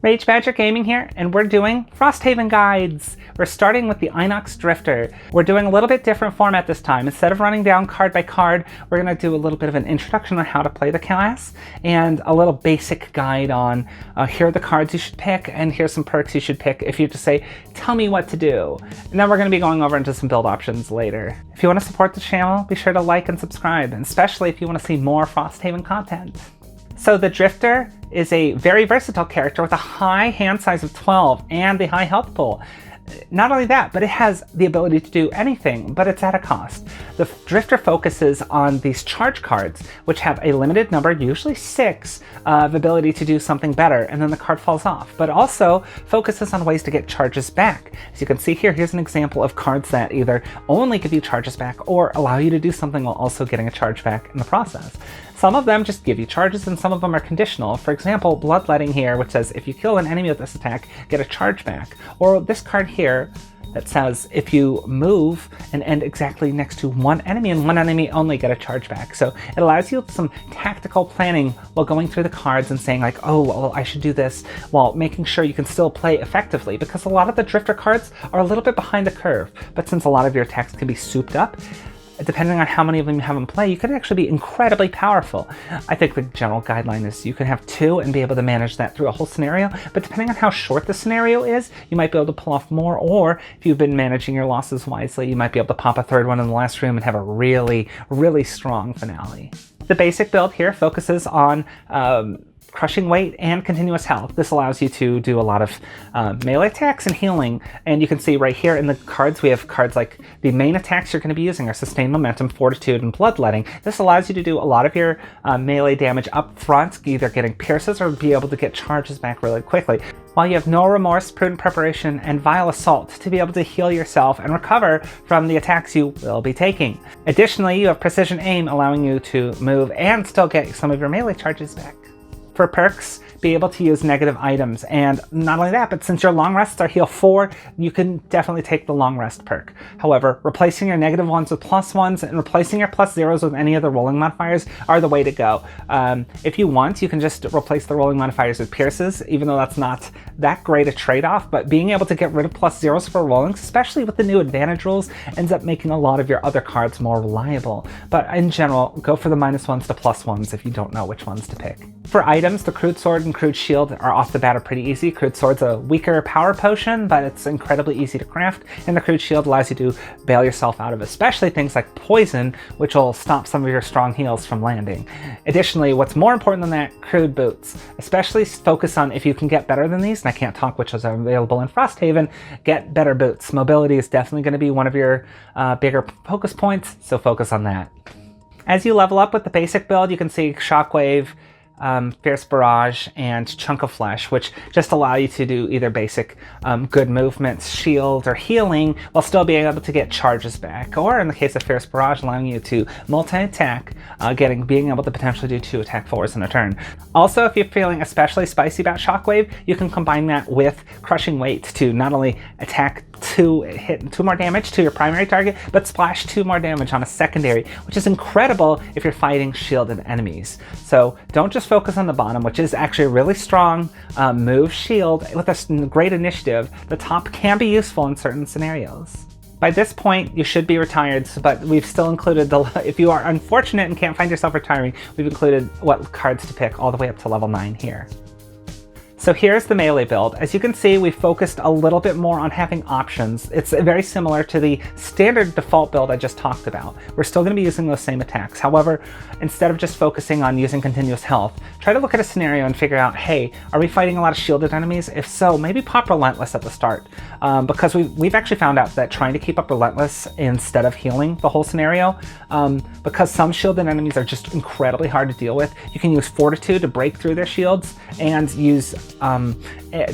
Rage Badger Gaming here, and we're doing Frosthaven guides. We're starting with the Inox Drifter. We're doing a little bit different format this time. Instead of running down card by card, we're going to do a little bit of an introduction on how to play the class and a little basic guide on here are the cards you should pick and here's some perks you should pick if you just say, tell me what to do. And then we're going to be going over into some build options later. If you want to support the channel, be sure to like and subscribe, and especially if you want to see more Frosthaven content. So the Drifter is a very versatile character with a high hand size of 12 and the high health pool. Not only that, but it has the ability to do anything, but it's at a cost. The Drifter focuses on these charge cards, which have a limited number, usually 6, of ability to do something better, and then the card falls off, but also focuses on ways to get charges back. As you can see here, here's an example of cards that either only give you charges back or allow you to do something while also getting a charge back in the process. Some of them just give you charges and some of them are conditional. For example, Bloodletting here, which says if you kill an enemy with this attack, get a charge back. Or this card here that says if you move and end exactly next to one enemy and one enemy only, get a charge back. So it allows you some tactical planning while going through the cards and saying like, oh, well, I should do this, while making sure you can still play effectively, because a lot of the Drifter cards are a little bit behind the curve. But since a lot of your attacks can be souped up, depending on how many of them you have in play, you could actually be incredibly powerful. I think the general guideline is you can have 2 and be able to manage that through a whole scenario, but depending on how short the scenario is, you might be able to pull off more, or if you've been managing your losses wisely, you might be able to pop a 3rd one in the last room and have a really, really strong finale. The basic build here focuses on crushing weight and continuous health. This allows you to do a lot of melee attacks and healing, and you can see right here in the cards we have cards like the main attacks you're going to be using are Sustain Momentum, Fortitude, and Bloodletting. This allows you to do a lot of your melee damage up front, either getting pierces or be able to get charges back really quickly, while you have No Remorse, Prudent Preparation, and Vile Assault to be able to heal yourself and recover from the attacks you will be taking. Additionally, you have Precision Aim, allowing you to move and still get some of your melee charges back. For perks, be able to use negative items, and not only that, but since your long rests are heal 4, you can definitely take the long rest perk. However, replacing your negative ones with plus ones and replacing your plus zeros with any of the rolling modifiers are the way to go. If you want, you can just replace the rolling modifiers with pierces, even though that's not that great a trade-off, but being able to get rid of plus zeros for rollings, especially with the new advantage rules, ends up making a lot of your other cards more reliable. But in general, go for the -1s to +1s if you don't know which ones to pick. For items, the Crude Sword and Crude Shield are off the bat are pretty easy. Crude Sword's a weaker power potion, but it's incredibly easy to craft, and the Crude Shield allows you to bail yourself out of especially things like poison, which will stop some of your strong heals from landing. Additionally, what's more important than that, Crude Boots. Especially focus on if you can get better than these, and I can't talk which are available in Frosthaven, get better boots. Mobility is definitely going to be one of your bigger focus points, so focus on that. As you level up with the basic build, you can see Shockwave, Fierce Barrage, and Chunk of Flesh, which just allow you to do either basic good movements, shield, or healing, while still being able to get charges back, or in the case of Fierce Barrage, allowing you to multi-attack, being able to potentially do 2 attack 4s in a turn. Also, if you're feeling especially spicy about Shockwave, you can combine that with Crushing Weight to not only attack hit 2 more damage to your primary target, but splash 2 more damage on a secondary, which is incredible if you're fighting shielded enemies. So don't just focus on the bottom, which is actually a really strong move shield with a great initiative. The top can be useful in certain scenarios. By this point, you should be retired, but we've still included if you are unfortunate and can't find yourself retiring, we've included what cards to pick all the way up to level 9 here. So here's the melee build. As you can see, we focused a little bit more on having options. It's very similar to the standard default build I just talked about. We're still going to be using those same attacks. However, instead of just focusing on using continuous health, try to look at a scenario and figure out, hey, are we fighting a lot of shielded enemies? If so, maybe pop Relentless at the start. Because we've actually found out that trying to keep up Relentless instead of healing the whole scenario, because some shielded enemies are just incredibly hard to deal with, you can use Fortitude to break through their shields and use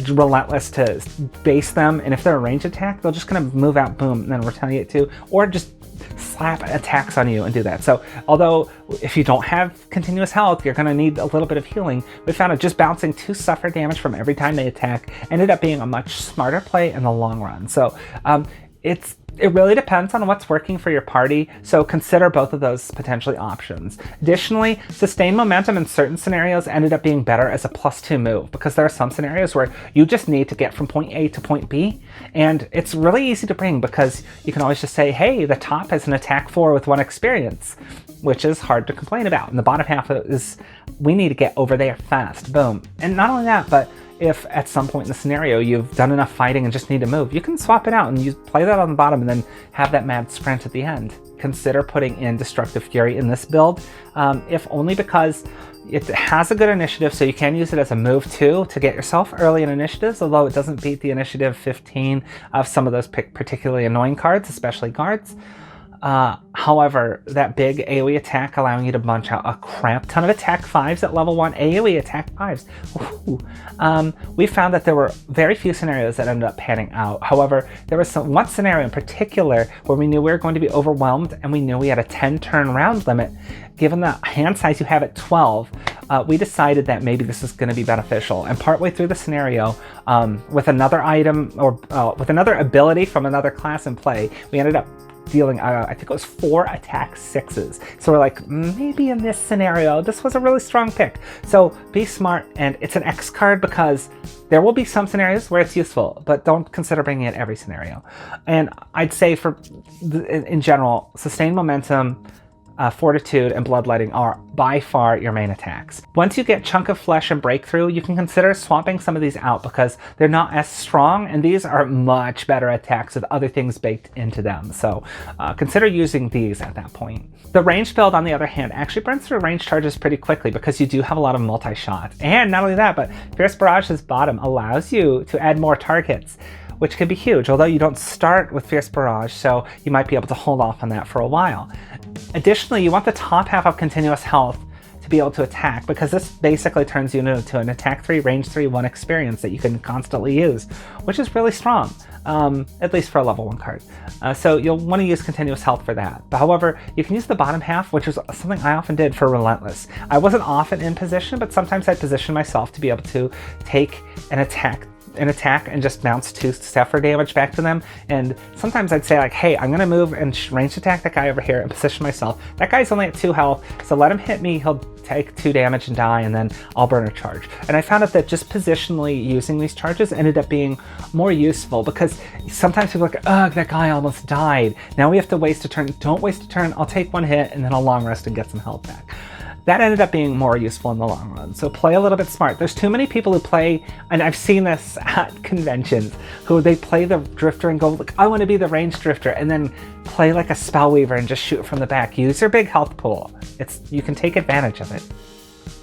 Relentless to base them, and if they're a range attack, they'll just kind of move out, boom, and then retaliate too, or just slap attacks on you and do that. So although if you don't have continuous health, you're going to need a little bit of healing, we found that just bouncing 2 suffer damage from every time they attack ended up being a much smarter play in the long run. So It really depends on what's working for your party, so consider both of those potentially options. Additionally, sustained momentum in certain scenarios ended up being better as a +2 move, because there are some scenarios where you just need to get from point A to point B, and it's really easy to bring because you can always just say, hey, the top is an attack 4 with 1 experience, which is hard to complain about. And the bottom half is, we need to get over there fast, boom. And not only that, but if at some point in the scenario you've done enough fighting and just need to move, you can swap it out and you play that on the bottom and then have that mad sprint at the end. Consider putting in Destructive Fury in this build, if only because it has a good initiative, so you can use it as a move too to get yourself early in initiatives, although it doesn't beat the initiative 15 of some of those particularly annoying cards, especially guards. However, that big AoE attack allowing you to munch out a crap ton of attack 5s at level 1, AoE attack 5s. We found that there were very few scenarios that ended up panning out. However, there was one scenario in particular where we knew we were going to be overwhelmed and we knew we had a 10 turn round limit. Given the hand size you have at 12, we decided that maybe this is going to be beneficial. And partway through the scenario, with another item or with another ability from another class in play, we ended up dealing, I think it was 4 attack 6s. So we're like, maybe in this scenario, this was a really strong pick. So be smart, and it's an X card because there will be some scenarios where it's useful, but don't consider bringing it every scenario. And I'd say in general, sustained momentum, Fortitude, and Bloodletting are by far your main attacks. Once you get Chunk of Flesh and Breakthrough, you can consider swapping some of these out because they're not as strong, and these are much better attacks with other things baked into them. So consider using these at that point. The ranged build, on the other hand, actually burns through range charges pretty quickly because you do have a lot of multi-shot. And not only that, but Fierce Barrage's bottom allows you to add more targets, which can be huge, although you don't start with Fierce Barrage, so you might be able to hold off on that for a while. Additionally, you want the top half of Continuous Health to be able to attack, because this basically turns you into an attack 3, range 3, 1 experience that you can constantly use, which is really strong, at least for a level 1 card. So you'll want to use Continuous Health for that. But however, you can use the bottom half, which is something I often did for Relentless. I wasn't often in position, but sometimes I'd position myself to be able to take an attack and just bounce 2 Zephyr damage back to them. And sometimes I'd say like, hey, I'm gonna move and range attack that guy over here and position myself. That guy's only at 2 health, so let him hit me, he'll take 2 damage and die, and then I'll burn a charge. And I found out that just positionally using these charges ended up being more useful, because sometimes people are like, ugh, that guy almost died. Now we have to waste a turn. Don't waste a turn, I'll take 1 hit and then I'll long rest and get some health back. That ended up being more useful in the long run. So play a little bit smart. There's too many people who play, and I've seen this at conventions, who they play the Drifter and go, like, I want to be the ranged Drifter, and then play like a Spellweaver and just shoot from the back. Use your big health pool. You can take advantage of it.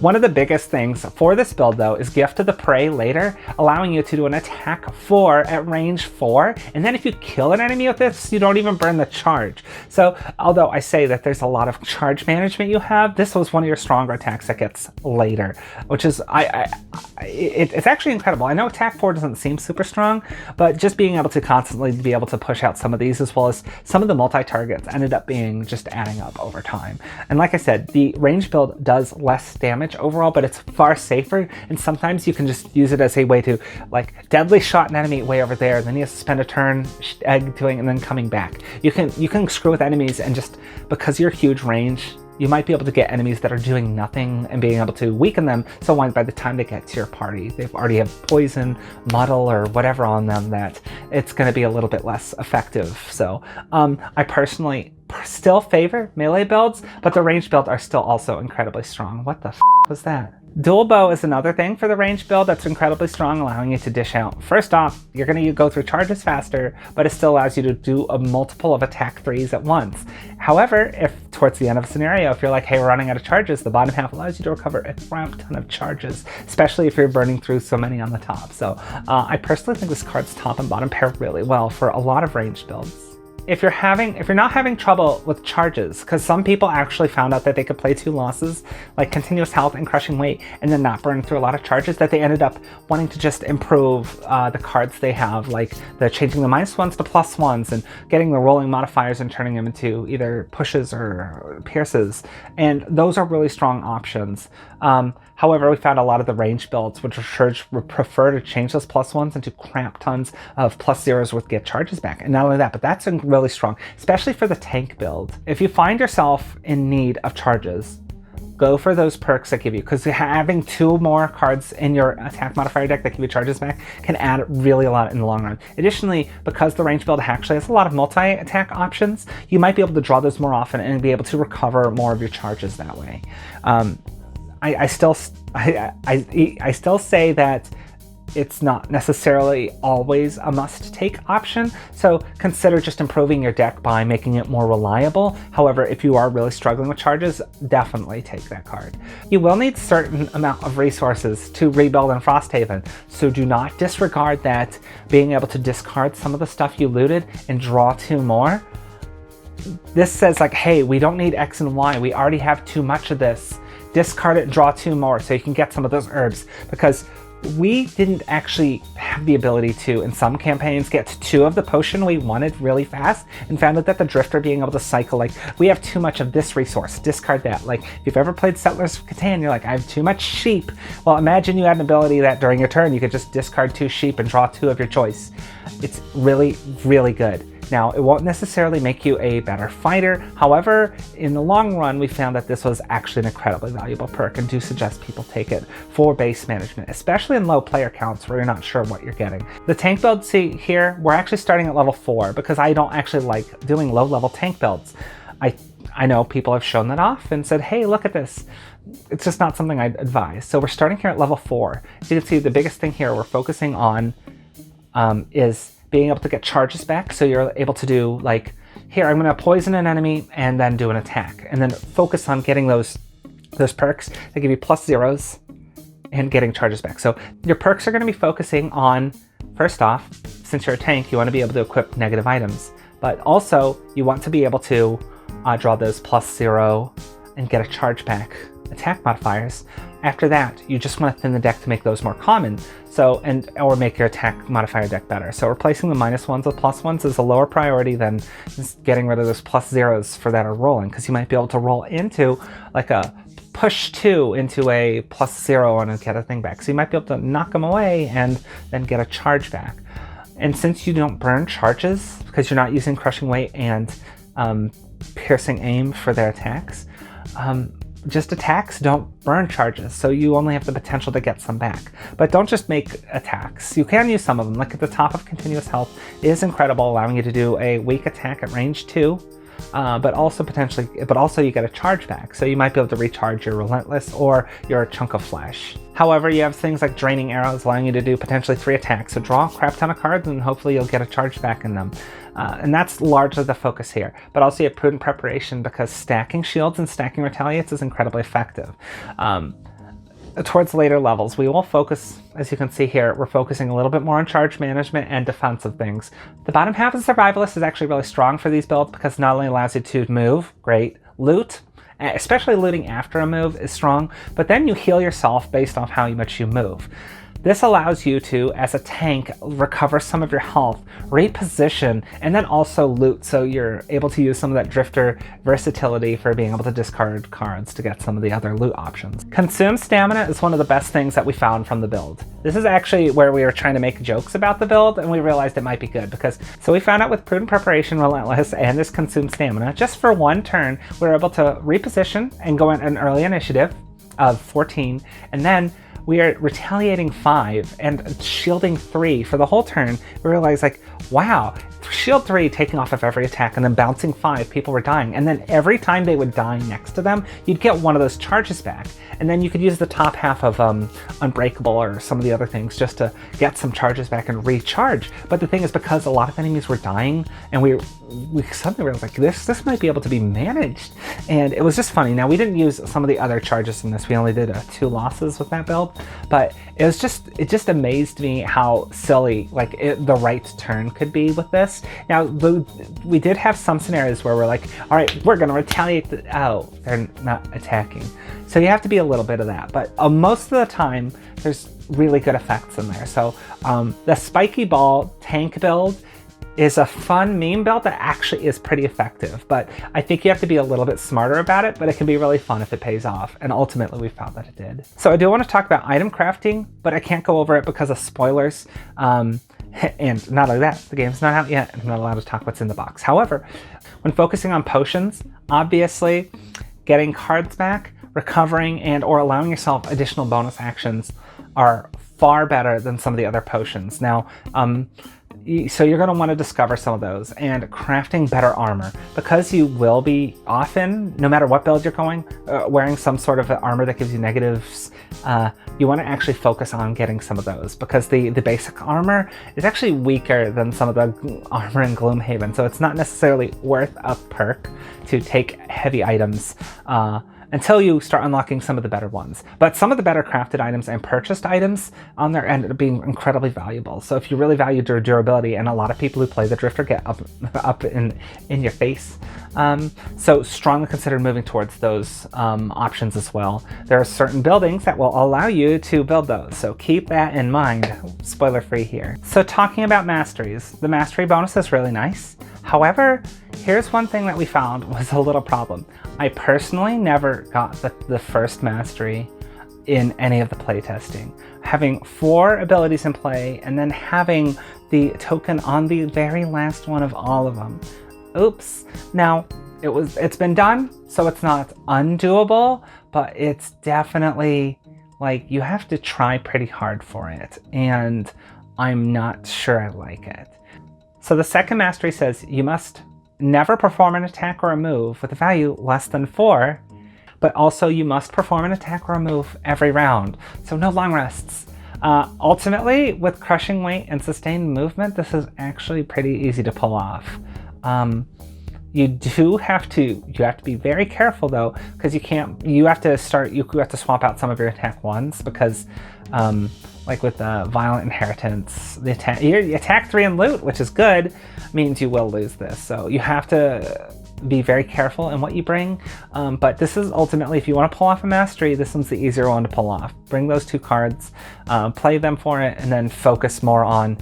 One of the biggest things for this build, though, is Gift of the Prey later, allowing you to do an attack 4 at range 4, and then if you kill an enemy with this, you don't even burn the charge. So, although I say that there's a lot of charge management you have, this was one of your stronger attacks that gets later, which is, it's actually incredible. I know attack 4 doesn't seem super strong, but just being able to constantly be able to push out some of these, as well as some of the multi-targets, ended up being just adding up over time. And like I said, the range build does less damage overall, but it's far safer, and sometimes you can just use it as a way to like deadly shot an enemy way over there, and then you have to spend a turn egg doing and then coming back. You can screw with enemies, and just because you're huge range, you might be able to get enemies that are doing nothing and being able to weaken them, so by the time they get to your party, they've already have poison, muddle, or whatever on them that it's going to be a little bit less effective. So I personally still favor melee builds, but the ranged builds are still also incredibly strong. What the f was that? Dual bow is another thing for the range build that's incredibly strong, allowing you to dish out. First off, you're going to go through charges faster, but it still allows you to do a multiple of attack 3s at once. However, if towards the end of a scenario, if you're like, hey, we're running out of charges, the bottom half allows you to recover a crap ton of charges, especially if you're burning through so many on the top. So I personally think this card's top and bottom pair really well for a lot of ranged builds. if you're not having trouble with charges, because some people actually found out that they could play 2 losses, like continuous health and crushing weight, and then not burn through a lot of charges, that they ended up wanting to just improve the cards they have, like the changing the -1s to +1s and getting the rolling modifiers and turning them into either pushes or pierces. And those are really strong options. However, we found a lot of the range builds would prefer to change those +1s into crap tons of +0s with get charges back. And not only that, but that's really strong, especially for the tank build. If you find yourself in need of charges, go for those perks that give you, because having 2 more cards in your attack modifier deck that give you charges back can add really a lot in the long run. Additionally, because the range build actually has a lot of multi-attack options, you might be able to draw those more often and be able to recover more of your charges that way. I still say that it's not necessarily always a must-take option, so consider just improving your deck by making it more reliable. However, if you are really struggling with charges, definitely take that card. You will need a certain amount of resources to rebuild in Frosthaven, so do not disregard that. Being able to discard some of the stuff you looted and draw 2 more. This says like, hey, we don't need X and Y, we already have too much of this. Discard it, draw 2 more so you can get some of those herbs, because we didn't actually have the ability to, in some campaigns, get to 2 of the potion we wanted really fast, and found out that the Drifter being able to cycle, like, we have too much of this resource, discard that. Like, if you've ever played Settlers of Catan, you're like, I have too much sheep. Well, imagine you had an ability that during your turn, you could just discard 2 sheep and draw 2 of your choice. It's really, really good. Now, it won't necessarily make you a better fighter. However, in the long run, we found that this was actually an incredibly valuable perk, and do suggest people take it for base management, especially in low player counts where you're not sure what you're getting. The tank build, see here, we're actually starting at level 4 because I don't actually like doing low level tank builds. I know people have shown that off and said, hey, look at this. It's just not something I'd advise. So we're starting here at level 4. As you can see, the biggest thing here we're focusing on is being able to get charges back, so you're able to do, like, here, I'm going to poison an enemy and then do an attack, and then focus on getting those perks that give you +0s and getting charges back. So your perks are going to be focusing on, first off, since you're a tank, you want to be able to equip negative items, but also you want to be able to draw those +0 and get a charge back attack modifiers. After that, you just want to thin the deck to make those more common, or make your attack modifier deck better. So replacing the -1s with +1s is a lower priority than just getting rid of those +0s for that are rolling, because you might be able to roll into like a push 2 into a +0 and get a thing back. So you might be able to knock them away and then get a charge back. And since you don't burn charges, because you're not using crushing weight and piercing aim for their attacks, just attacks don't burn charges, so you only have the potential to get some back. But don't just make attacks. You can use some of them. Like at the top of continuous health is incredible, allowing you to do a weak attack at range 2, but also you get a charge back. So you might be able to recharge your relentless or your chunk of flesh. However, you have things like draining arrows, allowing you to do potentially 3 attacks. So draw a crap ton of cards and hopefully you'll get a charge back in them. And that's largely the focus here. But also you have prudent preparation, because stacking shields and stacking retaliates is incredibly effective. Towards later levels, we will focus, as you can see here, we're focusing a little bit more on charge management and defensive things. The bottom half of the Survivalist is actually really strong for these builds, because it not only allows you to move, great, loot, especially looting after a move is strong, but then you heal yourself based off how much you move. This allows you to, as a tank, recover some of your health, reposition, and then also loot, so you're able to use some of that Drifter versatility for being able to discard cards to get some of the other loot options. Consume stamina is one of the best things that we found from the build. This is actually where we were trying to make jokes about the build, and we realized it might be good, so we found out with Prudent Preparation, Relentless, and this Consume Stamina, just for one turn, we were able to reposition and go in an early initiative of 14, and then we are retaliating 5 and shielding 3 for the whole turn. We realized, like, wow, shield 3 taking off of every attack and then bouncing 5, people were dying. And then every time they would die next to them, you'd get one of those charges back. And then you could use the top half of Unbreakable or some of the other things just to get some charges back and recharge. But the thing is, because a lot of enemies were dying, and we suddenly realized, like, this might be able to be managed. And it was just funny. Now, we didn't use some of the other charges in this. We only did 2 losses with that build. But it just amazed me how silly, like, the right turn could be with this. just, now we did have some scenarios where we're like, all right, we're gonna retaliate. Oh, they're not attacking. So you have to be a little bit of that, but most of the time there's really good effects in there. So the spiky ball tank build is a fun meme build that actually is pretty effective, but I think you have to be a little bit smarter about it, but it can be really fun if it pays off, and ultimately we found that it did. So I do want to talk about item crafting, but I can't go over it because of spoilers, and not only that, the game's not out yet, and I'm not allowed to talk what's in the box. However, when focusing on potions, obviously getting cards back, recovering, and or allowing yourself additional bonus actions are far better than some of the other potions. Now, so you're going to want to discover some of those, and crafting better armor, because you will be often, no matter what build you're going, wearing some sort of armor that gives you negatives. You want to actually focus on getting some of those, because the basic armor is actually weaker than some of the armor in Gloomhaven, so it's not necessarily worth a perk to take heavy items until you start unlocking some of the better ones. But some of the better crafted items and purchased items on there ended up being incredibly valuable. So if you really value durability, and a lot of people who play the Drifter get up in your face, so strongly consider moving towards those options as well. There are certain buildings that will allow you to build those, so keep that in mind. Spoiler free here. So talking about Masteries, the Mastery bonus is really nice. However, here's one thing that we found was a little problem. I personally never got the first Mastery in any of the playtesting. Having 4 abilities in play and then having the token on the very last one of all of them. Oops. Now, it's been done, so it's not undoable, but it's definitely, like, you have to try pretty hard for it, and I'm not sure I like it. So the second Mastery says you must never perform an attack or a move with a value less than 4, but also you must perform an attack or a move every round, so no long rests. Ultimately, with crushing weight and sustained movement, this is actually pretty easy to pull off. You have to be very careful though, because you have to swap out some of your attack ones, because like with the Violent Inheritance, the attack 3 and loot, which is good, means you will lose this. So you have to be very careful in what you bring. But this is ultimately, if you want to pull off a Mastery, this one's the easier one to pull off. Bring those 2 cards, play them for it, and then focus more on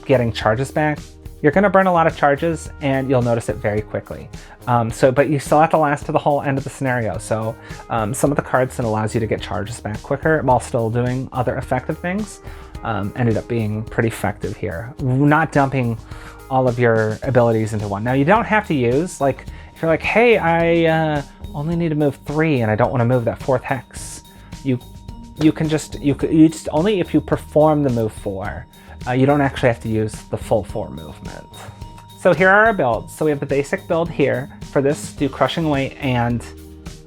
getting charges back. You're going to burn a lot of charges, and you'll notice it very quickly. But you still have to last to the whole end of the scenario. So some of the cards that allows you to get charges back quicker while still doing other effective things ended up being pretty effective here. Not dumping all of your abilities into one. Now, you don't have to use, like, if you're like, hey, I only need to move 3 and I don't want to move that 4th hex, you just only if you perform the move 4. You don't actually have to use the full 4 movement. So here are our builds. So we have the basic build here. For this, do crushing weight and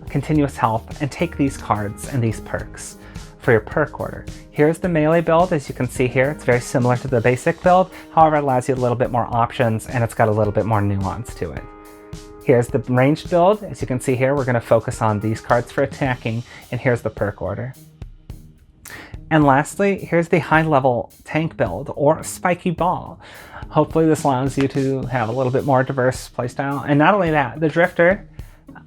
continuous health, and take these cards and these perks for your perk order. Here's the melee build. As you can see here, it's very similar to the basic build. However, it allows you a little bit more options, and it's got a little bit more nuance to it. Here's the ranged build. As you can see here, we're going to focus on these cards for attacking, and here's the perk order. And lastly, here's the high-level tank build, or spiky ball. Hopefully this allows you to have a little bit more diverse playstyle. And not only that, the Drifter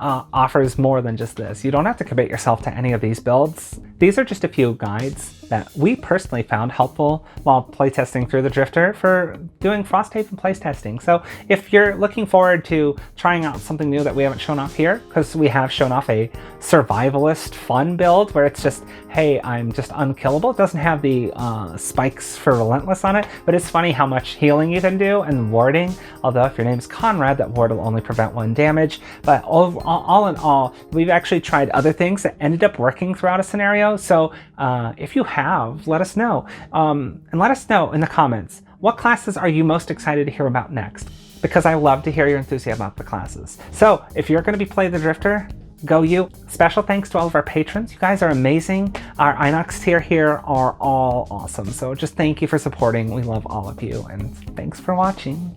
offers more than just this. You don't have to commit yourself to any of these builds. These are just a few guides that we personally found helpful while playtesting through the Drifter for doing Frosthaven playtesting. So if you're looking forward to trying out something new that we haven't shown off here, because we have shown off a survivalist fun build where it's just, hey, I'm just unkillable. It doesn't have the spikes for relentless on it, but it's funny how much healing you can do and warding. Although if your name's Conrad, that ward will only prevent 1 damage. But all in all, we've actually tried other things that ended up working throughout a scenario. So if you have, let us know. And let us know in the comments, what classes are you most excited to hear about next? Because I love to hear your enthusiasm about the classes. So if you're going to be playing the Drifter, go you. Special thanks to all of our patrons. You guys are amazing. Our Inox tier here are all awesome. So just thank you for supporting. We love all of you, and thanks for watching.